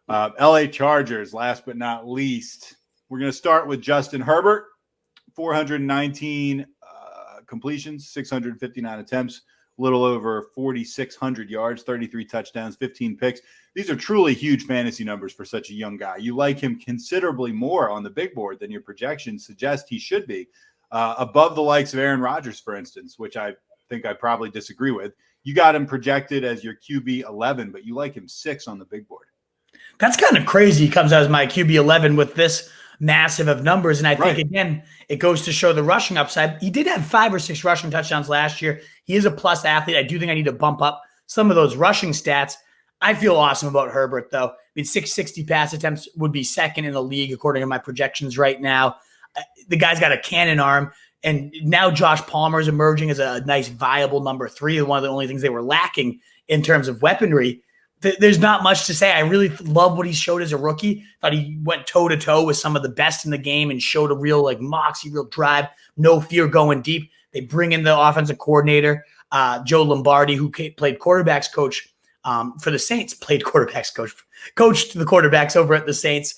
LA Chargers, last but not least. We're going to start with Justin Herbert, 419 completions, 659 attempts, a little over 4,600 yards, 33 touchdowns, 15 picks. These are truly huge fantasy numbers for such a young guy. You like him considerably more on the big board than your projections suggest he should be, above the likes of Aaron Rodgers, for instance, which I think I probably disagree with. You got him projected as your QB 11, but you like him 6 on the big board. That's kind of crazy. He comes out as my QB 11 with this massive of numbers. And I think, again, it goes to show the rushing upside. He did have 5 or 6 rushing touchdowns last year. He is a plus athlete. I do think I need to bump up some of those rushing stats. I feel awesome about Herbert, though. I mean, 660 pass attempts would be second in the league, according to my projections right now. The guy's got a cannon arm. And now Josh Palmer is emerging as a nice, viable number 3, one of the only things they were lacking in terms of weaponry. There's not much to say. I really love what he showed as a rookie. Thought he went toe-to-toe with some of the best in the game and showed a real moxie, real drive, no fear going deep. They bring in the offensive coordinator, Joe Lombardi, who played quarterbacks coach for the Saints, coached the quarterbacks over at the Saints.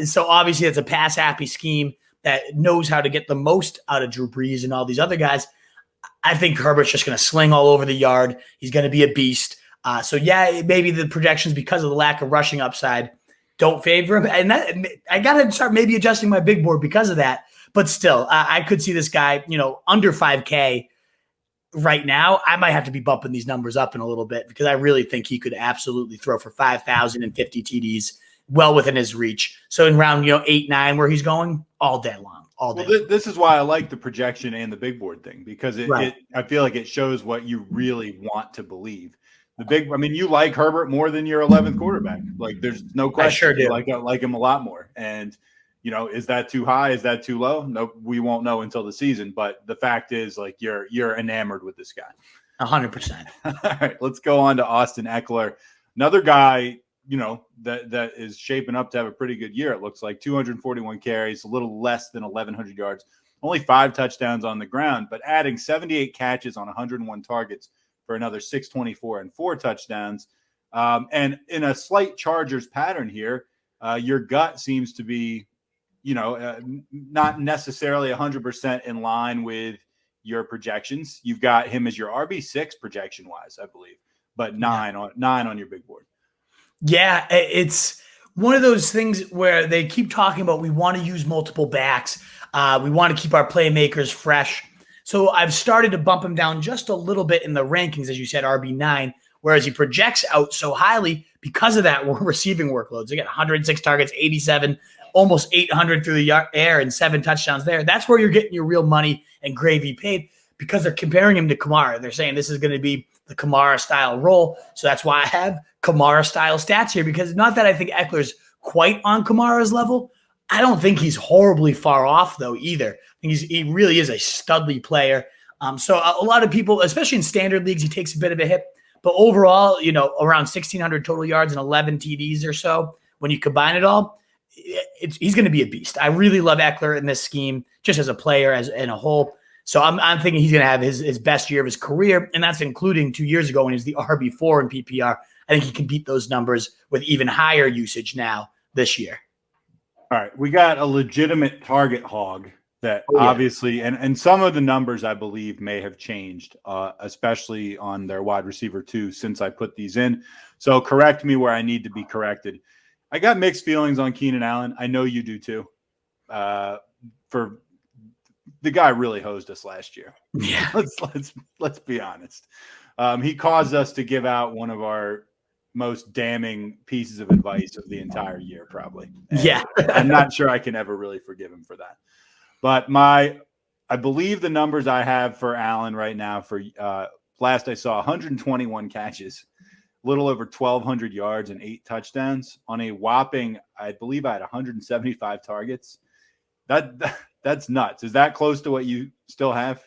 So obviously it's a pass-happy scheme that knows how to get the most out of Drew Brees and all these other guys. I think Herbert's just going to sling all over the yard. He's going to be a beast. So yeah, maybe the projections, because of the lack of rushing upside, don't favor him. And that, I got to start maybe adjusting my big board because of that. But still, I could see this guy, under 5K right now. I might have to be bumping these numbers up in a little bit because I really think he could absolutely throw for 5,050 TDs well within his reach. So in round, 8, 9, where he's going all day long, all day. Well, this is why I like the projection and the big board thing, because I feel like it shows what you really want to believe. You like Herbert more than your 11th quarterback. Like, there's no question. I sure do. I like him a lot more. And, is that too high? Is that too low? No, we won't know until the season. But the fact is, you're enamored with this guy. 100%. All right, let's go on to Austin Ekeler. Another guy, that is shaping up to have a pretty good year. It looks like 241 carries, a little less than 1,100 yards, only 5 touchdowns on the ground, but adding 78 catches on 101 targets for another 624 and 4 touchdowns. And in a slight Chargers pattern here, your gut seems to be, not necessarily 100% in line with your projections. You've got him as your RB6 projection-wise, I believe, but 9 on your big board. Yeah, it's one of those things where they keep talking about we want to use multiple backs. We want to keep our playmakers fresh. So I've started to bump him down just a little bit in the rankings, as you said, RB9, whereas he projects out so highly because of that receiving workloads. They got 106 targets, 87, almost 800 through the air, and 7 touchdowns there. That's where you're getting your real money and gravy paid, because they're comparing him to Kamara. They're saying this is going to be the Kamara-style role. So that's why I have Kamara-style stats here, because not that I think Eckler's quite on Kamara's level. I don't think he's horribly far off, though, either. I think he really is a studly player. So a lot of people, especially in standard leagues, he takes a bit of a hit. But overall, around 1,600 total yards and 11 TDs or so, when you combine it all, he's going to be a beast. I really love Ekeler in this scheme, just as a player, as in a whole. So I'm thinking he's going to have his best year of his career, and that's including 2 years ago when he was the RB4 in PPR. I think he can beat those numbers with even higher usage now this year. All right, we got a legitimate target hog that obviously, and some of the numbers I believe may have changed, especially on their wide receiver 2 since I put these in. So correct me where I need to be corrected. I got mixed feelings on Keenan Allen. I know you do too. For the guy really hosed us last year. Yeah, let's be honest. He caused us to give out one of our most damning pieces of advice of the entire year, probably. And I'm not sure I can ever really forgive him for that. But I believe the numbers I have for Allen right now, for last I saw, 121 catches, a little over 1,200 yards and 8 touchdowns on a whopping, I believe I had 175 targets. That's nuts. Is that close to what you still have?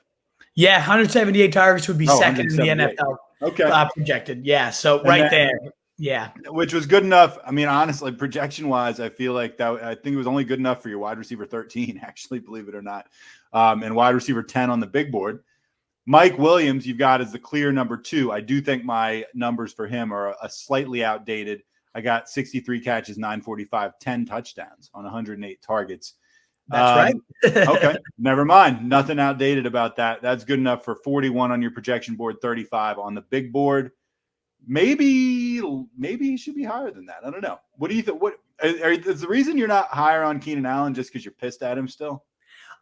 Yeah, 178 targets would be second in the NFL. Okay. Projected. Yeah, so right there. Yeah. Which was good enough. I mean, honestly, projection-wise, I feel like I think it was only good enough for your wide receiver 13, actually, believe it or not, and wide receiver 10 on the big board. Mike Williams, you've got as the clear number 2. I do think my numbers for him are a slightly outdated. I got 63 catches, 945, 10 touchdowns on 108 targets. That's right. Okay, never mind. Nothing outdated about that. That's good enough for 41 on your projection board, 35 on the big board. Maybe he should be higher than that. I don't know. What do you think? Is the reason you're not higher on Keenan Allen just because you're pissed at him still?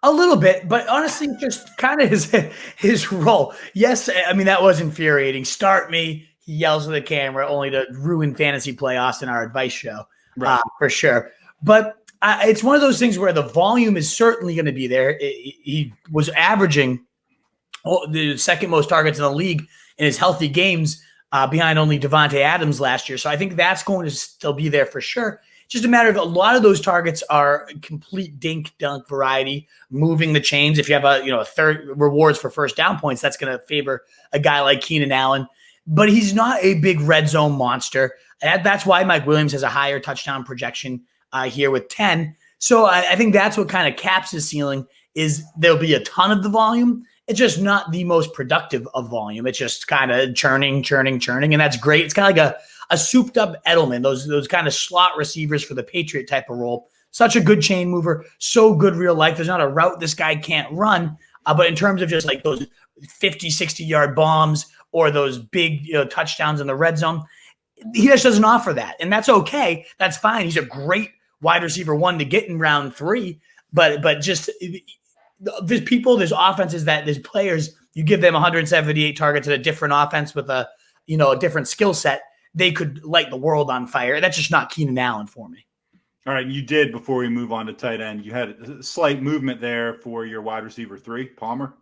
A little bit, but honestly, just kind of his role. Yes, I mean, that was infuriating. Start me, he yells at the camera, only to ruin fantasy playoffs in our advice show, Right. For sure. But it's one of those things where the volume is certainly going to be there. He was averaging the second most targets in the league in his healthy games, behind only Devontae Adams last year. So I think that's going to still be there for sure. Just a matter of a lot of those targets are complete dink dunk variety, moving the chains. If you have a third rewards for first down points, that's going to favor a guy like Keenan Allen. But he's not a big red zone monster. That's why Mike Williams has a higher touchdown projection here with 10. So I think that's what kind of caps his ceiling is there'll be a ton of the volume. It's just not the most productive of volume. It's just kind of churning, and that's great. It's kind of like a souped up Edelman, those kind of slot receivers for the Patriot type of role. Such a good chain mover, so good real life. There's not a route this guy can't run, but in terms of just like those 50, 60-yard bombs or those big touchdowns in the red zone, he just doesn't offer that. And that's okay. That's fine. He's a great wide receiver one to get in round 3, but just there's people, there's offenses there's players, you give them 178 targets at a different offense with a different skill set, they could light the world on fire. That's just not Keenan Allen for me. All right, you did, before we move on to tight end, you had a slight movement there for your wide receiver 3, Palmer.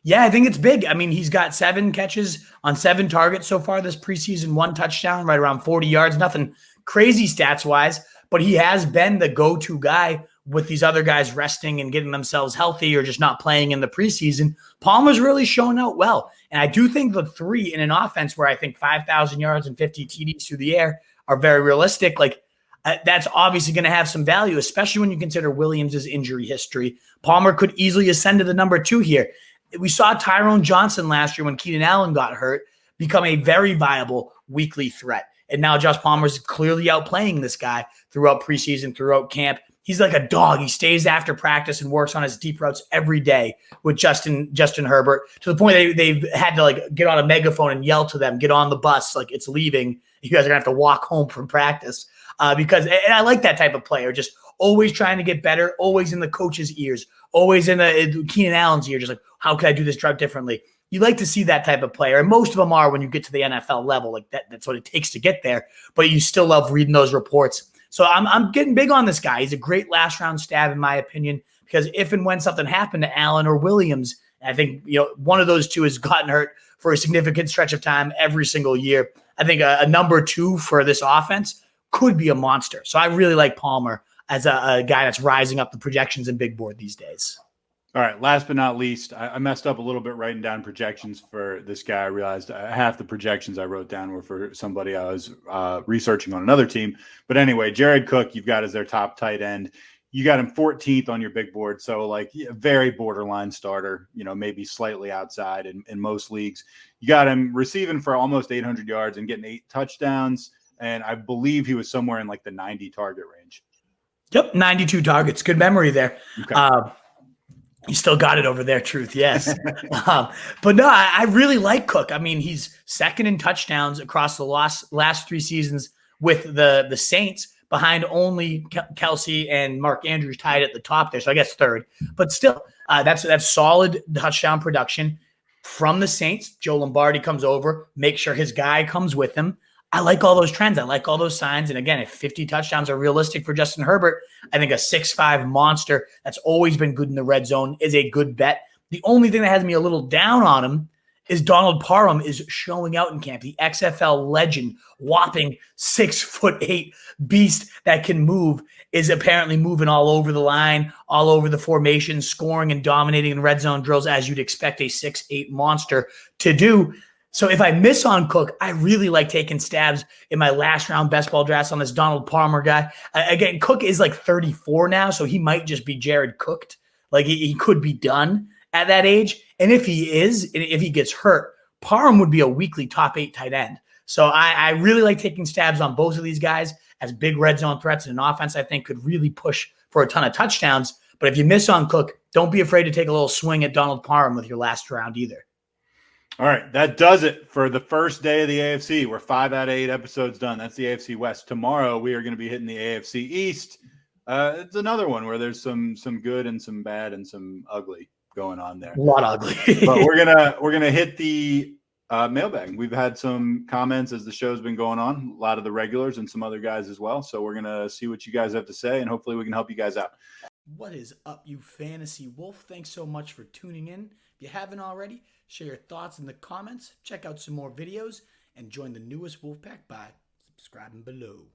Yeah, I think it's big. I mean, he's got 7 catches on 7 targets so far this preseason, 1 touchdown, right around 40 yards. Nothing crazy stats-wise, but he has been the go-to guy with these other guys resting and getting themselves healthy or just not playing in the preseason. Palmer's really shown out well. And I do think the 3 in an offense where I think 5,000 yards and 50 TDs through the air are very realistic. Like, that's obviously going to have some value, especially when you consider Williams' injury history. Palmer could easily ascend to the number 2 here. We saw Tyrone Johnson last year when Keenan Allen got hurt become a very viable weekly threat. And now Josh Palmer's clearly outplaying this guy throughout preseason, throughout camp. He's like a dog. He stays after practice and works on his deep routes every day with Justin Herbert, to the point they've had to get on a megaphone and yell to them, get on the bus, like it's leaving. You guys are going to have to walk home from practice because I like that type of player, just always trying to get better, always in the coach's ears, always in Keenan Allen's ear, just like, how can I do this drug differently? You like to see that type of player, and most of them are when you get to the NFL level. Like that's what it takes to get there, but you still love reading those reports. So I'm getting big on this guy. He's a great last round stab, in my opinion, because if and when something happened to Allen or Williams, I think one of those two has gotten hurt for a significant stretch of time every single year. I think a number 2 for this offense could be a monster. So I really like Palmer as a guy that's rising up the projections in big board these days. All right, last but not least, I messed up a little bit writing down projections for this guy. I realized half the projections I wrote down were for somebody I was researching on another team. But anyway, Jared Cook, you've got as their top tight end. You got him 14th on your big board, so like very borderline starter, maybe slightly outside in most leagues. You got him receiving for almost 800 yards and getting 8 touchdowns, and I believe he was somewhere in like the 90 target range. Yep, 92 targets. Good memory there. Okay. You still got it over there, Truth. Yes. But no, I really like Cook. I mean, he's second in touchdowns across the last 3 seasons with the Saints, behind only Kelsey and Mark Andrews tied at the top there. So I guess third. But still, that's solid touchdown production from the Saints. Joe Lombardi comes over, make sure his guy comes with him. I like all those trends. I like all those signs. And again, if 50 touchdowns are realistic for Justin Herbert, I think a 6'5" monster that's always been good in the red zone is a good bet. The only thing that has me a little down on him is Donald Parham is showing out in camp. The XFL legend, whopping 6'8" beast that can move, is apparently moving all over the line, all over the formation, scoring and dominating in red zone drills as you'd expect a 6'8" monster to do. So if I miss on Cook, I really like taking stabs in my last round best ball drafts on this Donald Palmer guy. Again, Cook is like 34 now, so he might just be Jared Cooked. Like he could be done at that age. And if he is, and if he gets hurt, Parham would be a weekly top 8 tight end. So I really like taking stabs on both of these guys. has big red zone threats and an offense I think could really push for a ton of touchdowns. But if you miss on Cook, don't be afraid to take a little swing at Donald Parham with your last round either. All right, that does it for the first day of the AFC. We're 5 out of 8 episodes done. That's the AFC West. Tomorrow we are going to be hitting the AFC East. It's another one where there's some good and some bad and some ugly going on there. A lot ugly. But we're gonna hit the mailbag. We've had some comments as the show's been going on. A lot of the regulars and some other guys as well. So we're gonna see what you guys have to say, and hopefully we can help you guys out. What is up, you fantasy wolf? Thanks so much for tuning in. If you haven't already, share your thoughts in the comments, check out some more videos, and join the newest Wolfpack by subscribing below.